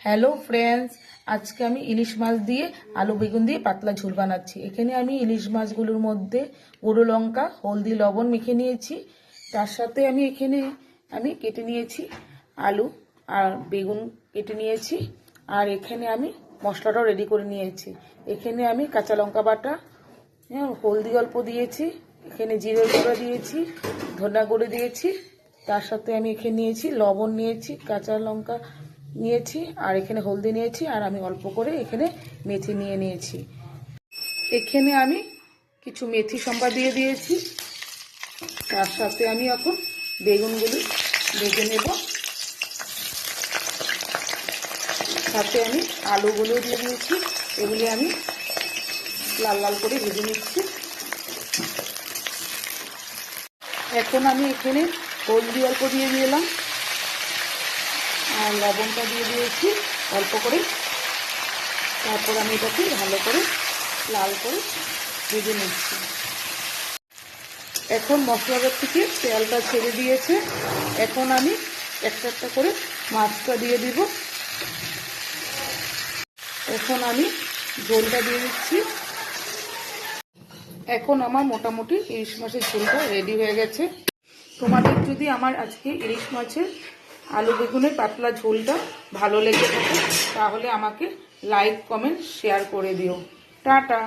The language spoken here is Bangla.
হ্যালো ফ্রেন্ডস, আজকে আমি ইলিশ মাছ দিয়ে আলু বেগুন দিয়ে পাতলা ঝোল বানাচ্ছি। এখানে আমি ইলিশ মাছগুলোর মধ্যে গুঁড়ো লঙ্কা, হলদি, লবণ মেখে নিয়েছি। তার সাথে আমি কেটে নিয়েছি আলু আর বেগুন কেটে নিয়েছি। আর এখানে আমি মশলাটাও রেডি করে নিয়েছি। এখানে আমি কাঁচা লঙ্কা বাটা, হলদি অল্প দিয়েছি, এখানে জিরে গুঁড়ো দিয়েছি, ধনা গুঁড়ো দিয়েছি। তার সাথে আমি এখানে নিয়েছি লবণ নিয়েছি, কাঁচা লঙ্কা নিয়েছি, আর এখানে হলদি নিয়েছি, আর আমি অল্প করে এখানে মেথি নিয়ে নিয়েছি। এখানে আমি কিছু মেথি সম্বা দিয়ে দিয়েছি। তার সাথে আমি এখন বেগুনগুলি ভেজে নেব। সাথে আমি আলুগুলো দিয়ে দিয়েছি, এগুলি আমি লাল লাল করে ভেজে নিচ্ছি। এখন আমি এখানে হলদি অল্প দিয়ে দিলাম আর লবণটা দিয়ে দিয়েছি অল্প করে। তারপর আমি এটাকে ভালো করে লাল করে ভেজে নিচ্ছি। এখন মশলাটার থেকে তেলটা ছেড়ে দিয়েছে। এখন আমি একটা একটা করে মাছটা দিয়ে দিব। এখন আমি ঝোলটা দিয়ে দিচ্ছি। এখন আমার মোটামুটি ইলিশ মাছের ঝোলটা রেডি হয়ে গেছে। তোমাদের যদি আমার আজকে ইলিশ মাছের আলু বেগুনের পাতলা ঝোলটা ভালো লেগে থাকে তাহলে আমাকে লাইক, কমেন্ট, শেয়ার করে দিও। টাটা।